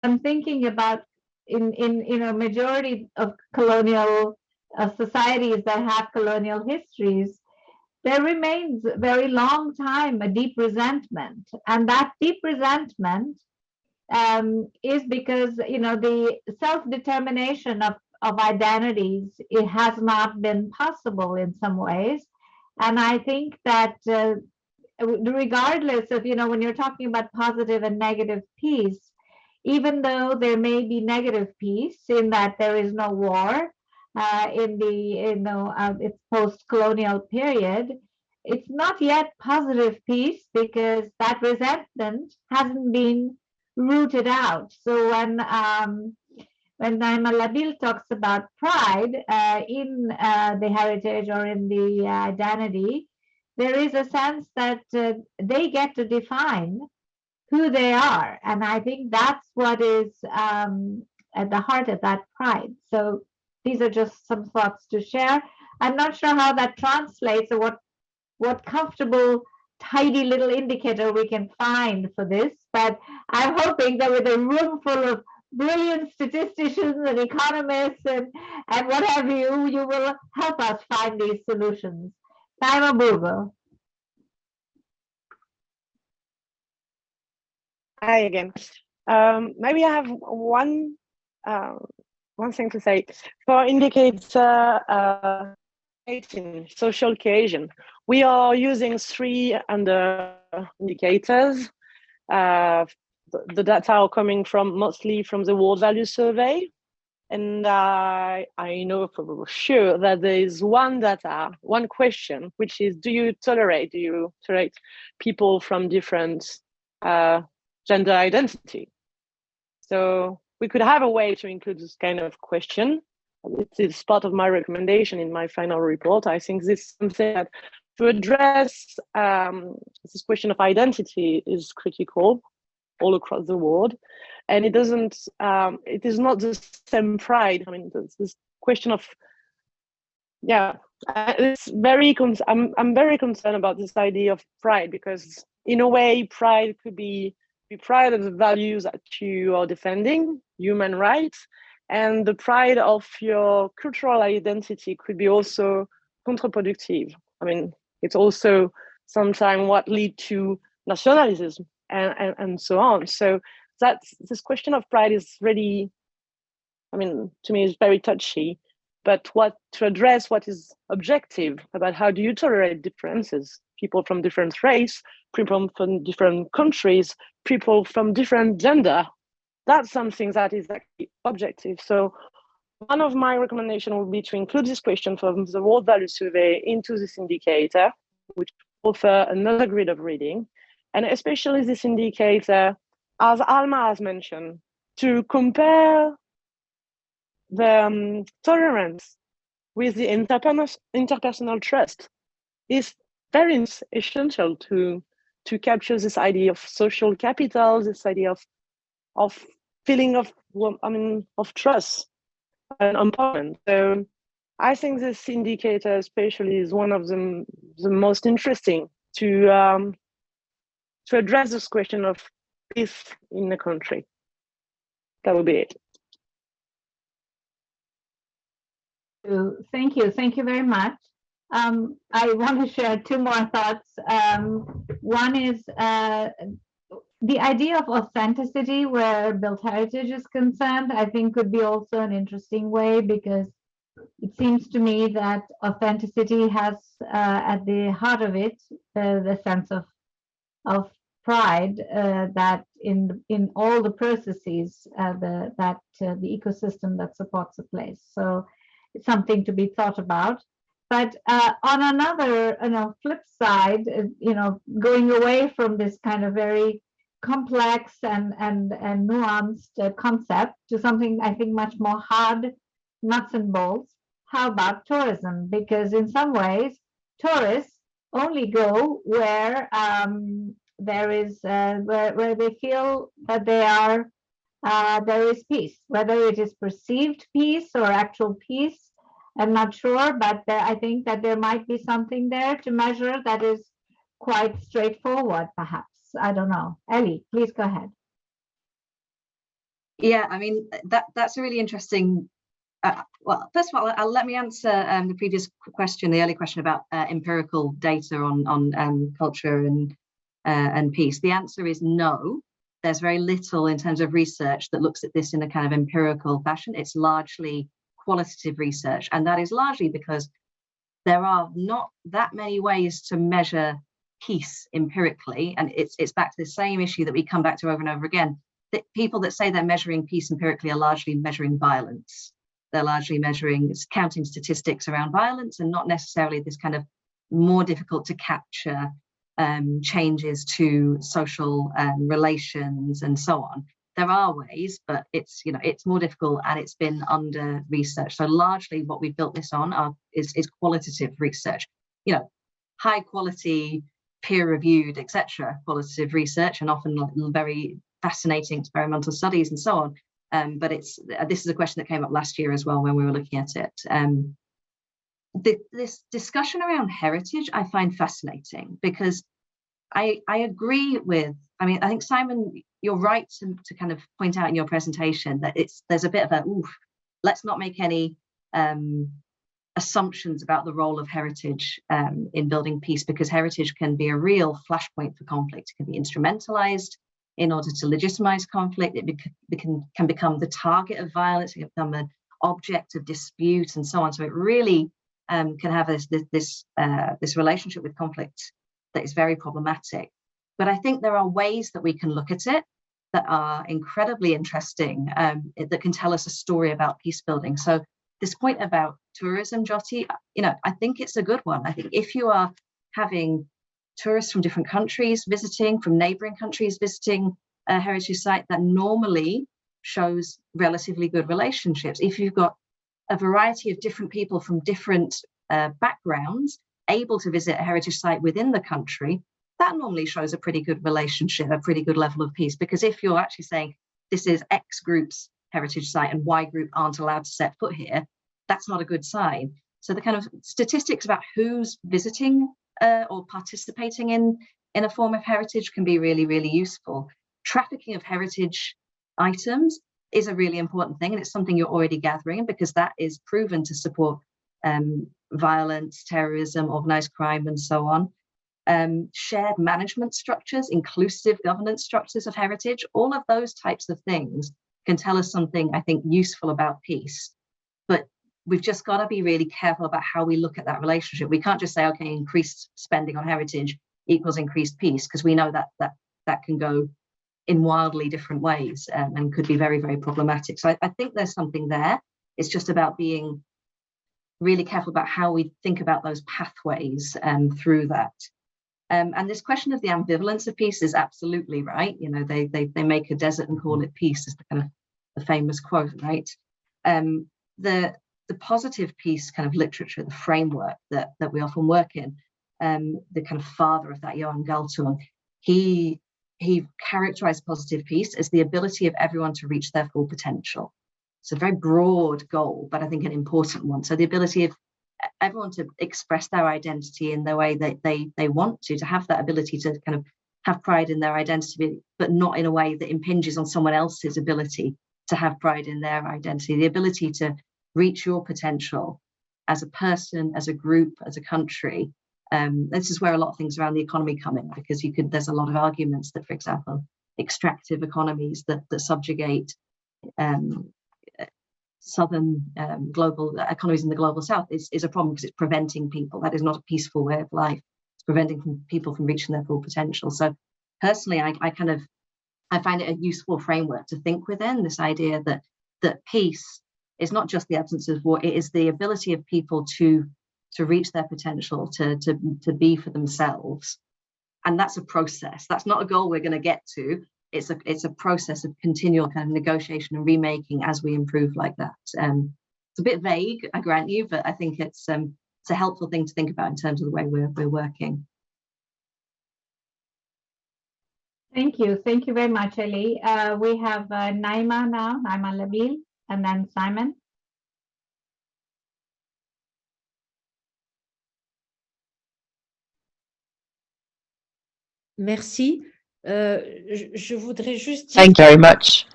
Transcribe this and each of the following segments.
I'm thinking about in majority of colonial societies that have colonial histories, there remains a very long time a deep resentment, and that deep resentment is because the self-determination of identities, it has not been possible in some ways. And I think that regardless of when you're talking about positive and negative peace, even though there may be negative peace in that there is no war in the its post-colonial period, it's not yet positive peace because that resentment hasn't been rooted out. So when Naima Labil talks about pride in the heritage or in the identity, there is a sense that they get to define who they are. And I think that's what is at the heart of that pride. So these are just some thoughts to share. I'm not sure how that translates or what comfortable, tidy little indicator we can find for this, but I'm hoping that with a room full of brilliant statisticians and economists and what have you, you will help us find these solutions. Naima Burgo. Hi again. Maybe I have one thing to say. For indicator 18, social cohesion, we are using 3 under indicators. The data are coming mostly from the World Value Survey. And I know for sure that there is one question, which is, do you tolerate people from different gender identity? So we could have a way to include this kind of question. It's part of my recommendation in my final report. I think this is something that to address this question of identity is critical all across the world. And it is not the same pride. I mean, this question of, it's I'm very concerned about this idea of pride, because in a way, pride could be pride of the values that you are defending, human rights, and the pride of your cultural identity could be also counterproductive. I mean, it's also sometimes what lead to nationalism and so on. So this question of pride is really, I mean, to me, is very touchy. But to address what is objective about how do you tolerate differences, people from different race, people from different countries, people from different gender, that's something that is actually objective. So one of my recommendations would be to include this question from the World Value Survey into this indicator, which offer another grid of reading, and especially this indicator, as Alma has mentioned, to compare the tolerance with the interpersonal trust is very essential to capture this idea of social capital, this idea of feeling of trust and empowerment. So I think this indicator especially is one of the most interesting to address this question of peace in the country. That would be it. Thank you very much. I want to share 2 more thoughts. One is the idea of authenticity where built heritage is concerned, I think could be also an interesting way, because it seems to me that authenticity has at the heart of it the sense of pride that in all the processes the ecosystem that supports a place. So it's something to be thought about. But on another flip side, going away from this kind of very complex and nuanced concept to something I think much more hard, nuts and bolts. How about tourism? Because in some ways, tourists only go where there is where they feel that there is peace, whether it is perceived peace or actual peace. I'm not sure, but I think that there might be something there to measure that is quite straightforward, perhaps. I don't know. Ellie, please go ahead. Yeah, I mean, that's a really interesting. Well, first of all, let me answer the previous question, the earlier question about empirical data on culture and peace. The answer is no. There's very little in terms of research that looks at this in a kind of empirical fashion. It's largely qualitative research, and that is largely because there are not that many ways to measure peace empirically, and it's back to the same issue that we come back to over and over again. That people that say they're measuring peace empirically are largely measuring violence. They're largely measuring, counting statistics around violence, and not necessarily this kind of more difficult to capture changes to social relations and so on. There are ways, but it's more difficult, and it's been under research. So largely what we've built this on is qualitative research, high quality, peer reviewed, etc. qualitative research, and often very fascinating experimental studies and so on. But this is a question that came up last year as well when we were looking at it. This discussion around heritage I find fascinating, because I agree with, I think, Simon, you're right to kind of point out in your presentation that there's a bit of a, let's not make any assumptions about the role of heritage in building peace, because heritage can be a real flashpoint for conflict. It can be instrumentalized in order to legitimize conflict. It can become the target of violence. It can become an object of dispute and so on. So it really can have this relationship with conflict that is very problematic. But I think there are ways that we can look at it that are incredibly interesting, that can tell us a story about peace building. So this point about tourism, Jyoti, I think it's a good one. I think if you are having tourists from different countries visiting, from neighboring countries visiting a heritage site, that normally shows relatively good relationships. If you've got a variety of different people from different backgrounds able to visit a heritage site within the country, that normally shows a pretty good relationship, a pretty good level of peace. Because if you're actually saying this is X group's heritage site and Y group aren't allowed to set foot here, that's not a good sign. So the kind of statistics about who's visiting or participating in a form of heritage can be really, really useful. Trafficking of heritage items is a really important thing, and it's something you're already gathering, because that is proven to support violence, terrorism, organized crime, and so on. Shared management structures, inclusive governance structures of heritage, all of those types of things can tell us something, I think, useful about peace. But we've just got to be really careful about how we look at that relationship. We can't just say, okay, increased spending on heritage equals increased peace, because we know that can go in wildly different ways and could be very, very problematic. So I think there's something there. It's just about being really careful about how we think about those pathways through that. And this question of the ambivalence of peace is absolutely right. They make a desert and call it peace, is the kind of the famous quote, right? The positive peace kind of literature, the framework that we often work in, the kind of father of that, Johan Galtung, he characterized positive peace as the ability of everyone to reach their full potential. It's a very broad goal, but I think an important one. So the ability of everyone to express their identity in the way that they want to have that ability to kind of have pride in their identity, but not in a way that impinges on someone else's ability to have pride in their identity. The ability to reach your potential as a person, as a group, as a country. This is where a lot of things around the economy come in, because there's a lot of arguments that, for example, extractive economies that subjugate southern global economies in the global south is a problem, because it's preventing people. That is not a peaceful way of life. It's preventing people from reaching their full potential. So personally, I find it a useful framework to think within, this idea that peace is not just the absence of war. It is the ability of people to reach their potential, to be for themselves. And that's a process. That's not a goal we're going to get to. It's a process of continual kind of negotiation and remaking as we improve like that. It's a bit vague, I grant you, but I think it's a helpful thing to think about in terms of the way we're working. Thank you. Thank you very much, Ellie. We have Naima now, Naima Labil, and then Simon. Merci. Je voudrais juste dire... Thank you very much.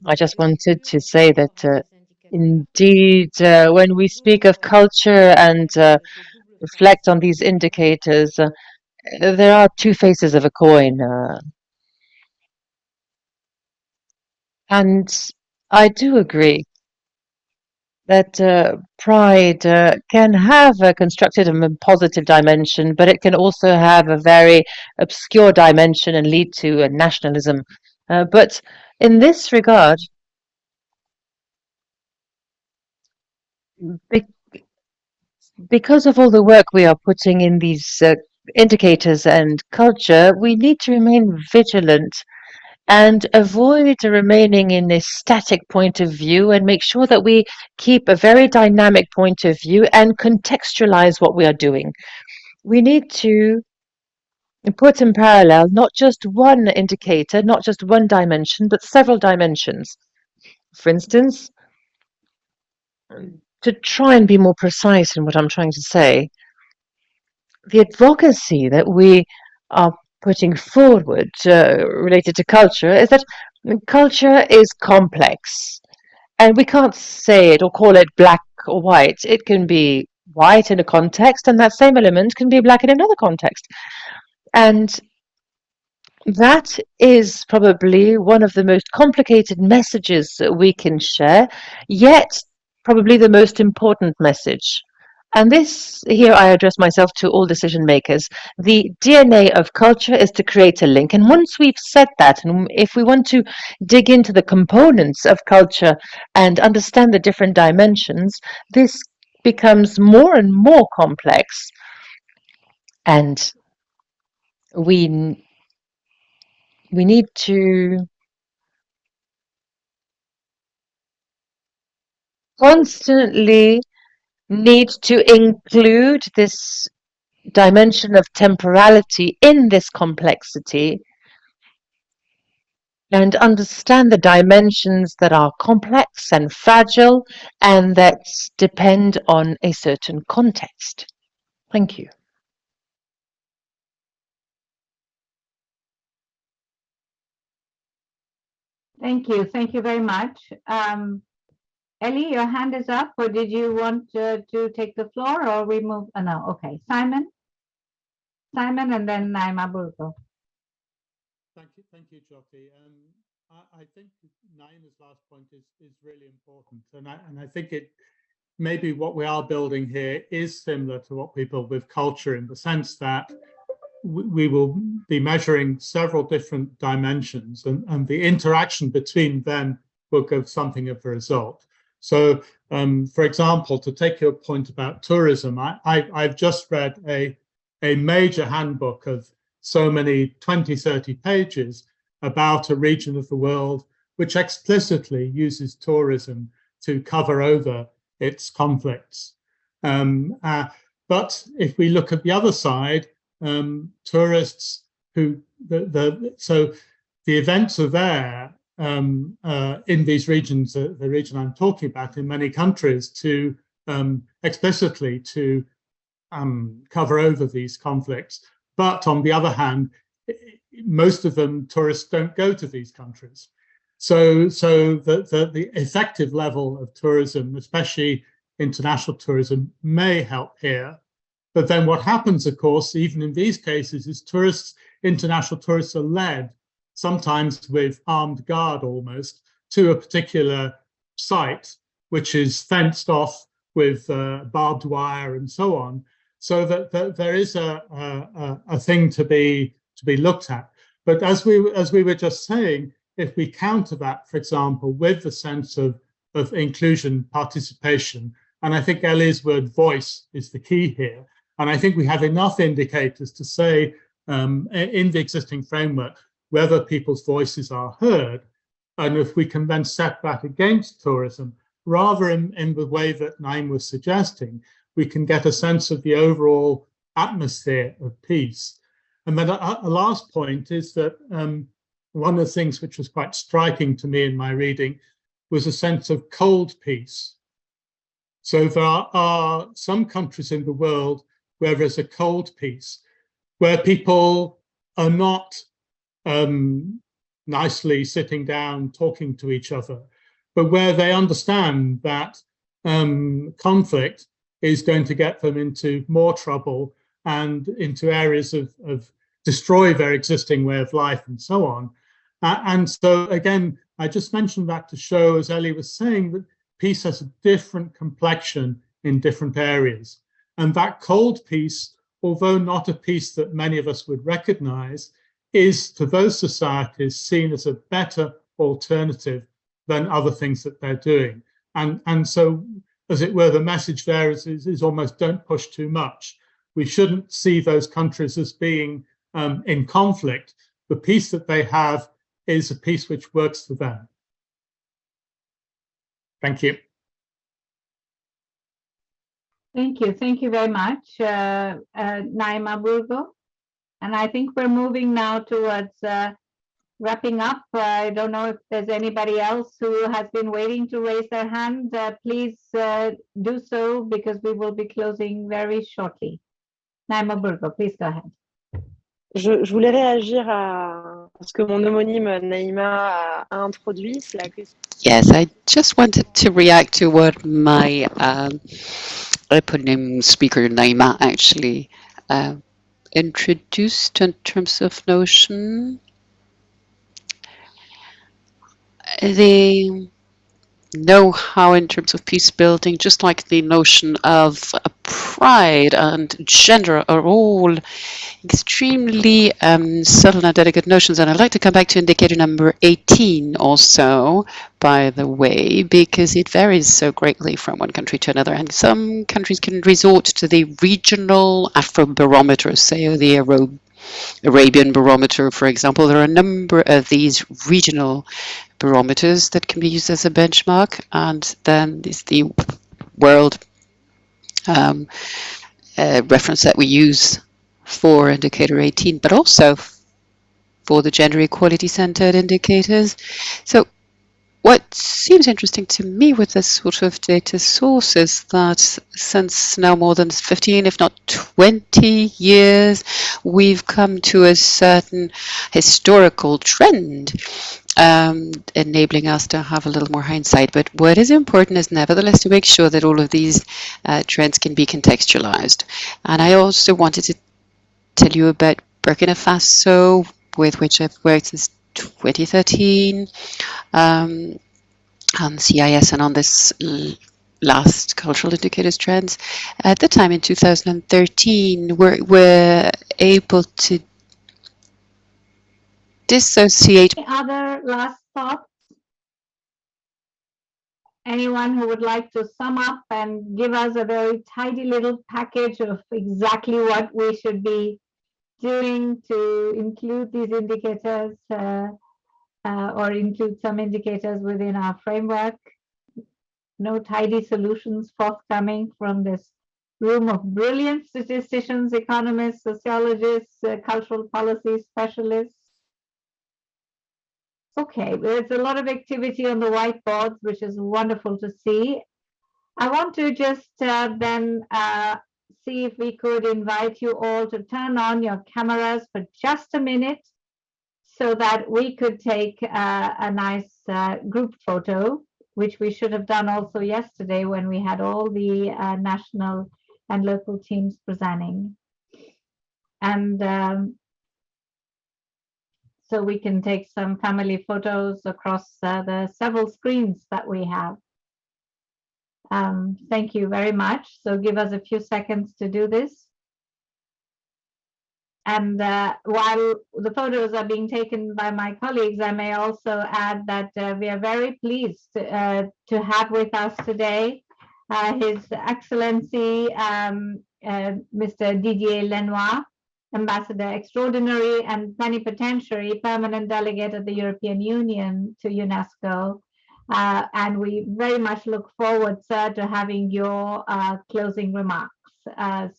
I just wanted to say that indeed, when we speak of culture and reflect on these indicators, there are two faces of a coin. And I do agree that pride can have a constructive and positive dimension, but it can also have a very obscure dimension and lead to a nationalism. But in this regard, be because of all the work we are putting in these indicators and culture, we need to remain vigilant and avoid remaining in a static point of view and make sure that we keep a very dynamic point of view and contextualize what we are doing. We need to put in parallel not just one indicator, not just one dimension, but several dimensions. For instance, to try and be more precise in what I'm trying to say, the advocacy that we are putting forward related to culture is that culture is complex, and we can't say it or call it black or white. It can be white in a context, and that same element can be black in another context. And that is probably one of the most complicated messages that we can share, yet probably the most important message. And this, here I address myself to all decision makers. The DNA of culture is to create a link. And once we've said that, and if we want to dig into the components of culture and understand the different dimensions, this becomes more and more complex. And we need to constantly include this dimension of temporality in this complexity and understand the dimensions that are complex and fragile and that depend on a certain context. Thank you. Thank you. Thank you very much. Ellie, your hand is up, or did you want to take the floor, or we move? Oh, no, okay. Simon, and then Naima Burgo. Thank you, Jyoti. I think Naima's last point is really important, and I think it maybe what we are building here is similar to what we build with culture, in the sense that we will be measuring several different dimensions, and the interaction between them will give something of a result. So, for example, to take your point about tourism, I've just read a major handbook of so many 20, 30 pages about a region of the world which explicitly uses tourism to cover over its conflicts. But if we look at the other side, tourists who so the events are there in these regions, the region I'm talking about, in many countries, to explicitly to cover over these conflicts. But on the other hand, most of them, tourists don't go to these countries. So the effective level of tourism, especially international tourism, may help here. But then what happens, of course, even in these cases, is international tourists are led, sometimes with armed guard almost, to a particular site, which is fenced off with barbed wire and so on, so that there is a thing to be looked at. But as we were just saying, if we counter that, for example, with the sense of inclusion, participation, and I think Ellie's word voice is the key here. And I think we have enough indicators to say in the existing framework whether people's voices are heard, and if we can then set that against tourism, rather in the way that Naima was suggesting, we can get a sense of the overall atmosphere of peace. And then a last point is that one of the things which was quite striking to me in my reading was a sense of cold peace. So there are some countries in the world where there's a cold peace, where people are not nicely sitting down, talking to each other, but where they understand that conflict is going to get them into more trouble and into areas of destroy their existing way of life and so on. And so again, I just mentioned that to show, as Ellie was saying, that peace has a different complexion in different areas. And that cold peace, although not a peace that many of us would recognize, is to those societies seen as a better alternative than other things that they're doing. And so, as it were, the message there is almost don't push too much. We shouldn't see those countries as being in conflict. The peace that they have is a peace which works for them. Thank you. Thank you. Thank you very much, Naima Burgo. And I think we're moving now towards wrapping up. I don't know if there's anybody else who has been waiting to raise their hand. Please do so, because we will be closing very shortly. Naima Burgo, please go ahead. Je voulais réagir à ce que mon homonyme Naïma a introduit. C'est la question. Yes, I just wanted to react to what my eponym speaker Naima actually introduced in terms of notion. They know how, in terms of peace building, just like the notion of pride and gender are all extremely subtle and delicate notions. And I'd like to come back to indicator number 18 also, by the way, because it varies so greatly from one country to another. And some countries can resort to the regional Afrobarometer, say, or the Arabian barometer, for example. There are a number of these regional barometers that can be used as a benchmark, and then there's the world reference that we use for indicator 18, but also for the gender equality centered indicators. So what seems interesting to me with this sort of data source is that since now more than 15, if not 20 years, we've come to a certain historical trend enabling us to have a little more hindsight. But what is important is nevertheless to make sure that all of these trends can be contextualized. And I also wanted to tell you about Burkina Faso, with which I've worked since 2013 on CIS and on this last cultural indicators trends. At the time in 2013, we're able to dissociate. Any other last thoughts? Anyone who would like to sum up and give us a very tidy little package of exactly what we should be doing to include these indicators or include some indicators within our framework? No tidy solutions forthcoming from this room of brilliant statisticians, economists, sociologists, cultural policy specialists. Okay, there's a lot of activity on the whiteboards, which is wonderful to see. I want to just then see if we could invite you all to turn on your cameras for just a minute so that we could take a nice group photo, which we should have done also yesterday when we had all the national and local teams presenting. And so we can take some family photos across the several screens that we have. Thank you very much. So give us a few seconds to do this. And while the photos are being taken by my colleagues, I may also add that we are very pleased to have with us today His Excellency Mr. Didier Lenoir, Ambassador Extraordinary and Plenipotentiary Permanent Delegate of the European Union to UNESCO. And we very much look forward, sir, to having your closing remarks.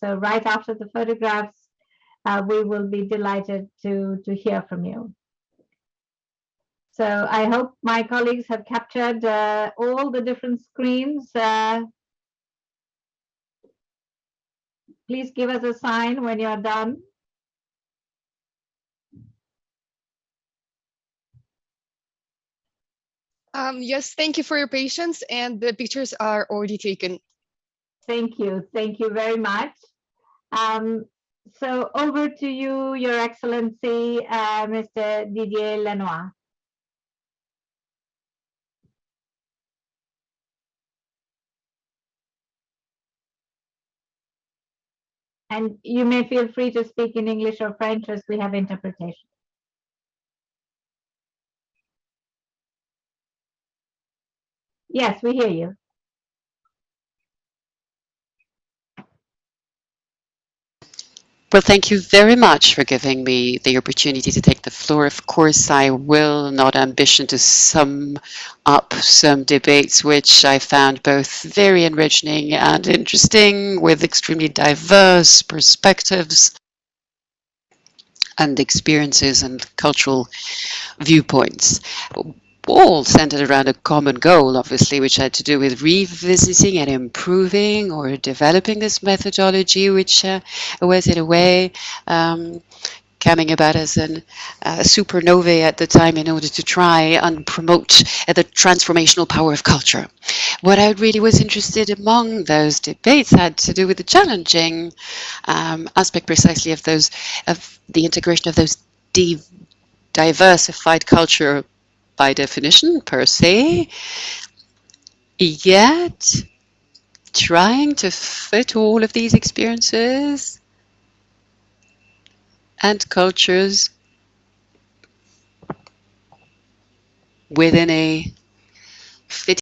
So right after the photographs, we will be delighted to hear from you. So I hope my colleagues have captured all the different screens. Please give us a sign when you're done. Yes, thank you for your patience, and the pictures are already taken. Thank you. Thank you very much. So over to you, Your Excellency, Mr. Didier Lenoir. And you may feel free to speak in English or French as we have interpretation. Yes, we hear you. Well, thank you very much for giving me the opportunity to take the floor. Of course, I will not ambition to sum up some debates which I found both very enriching and interesting, with extremely diverse perspectives and experiences and cultural viewpoints, all centered around a common goal, obviously, which had to do with revisiting and improving or developing this methodology, which was in a way coming about as a supernovae at the time in order to try and promote the transformational power of culture. What I really was interested among those debates had to do with the challenging aspect precisely of those, of the integration of those diversified culture by definition per se, yet trying to fit all of these experiences and cultures within a fitting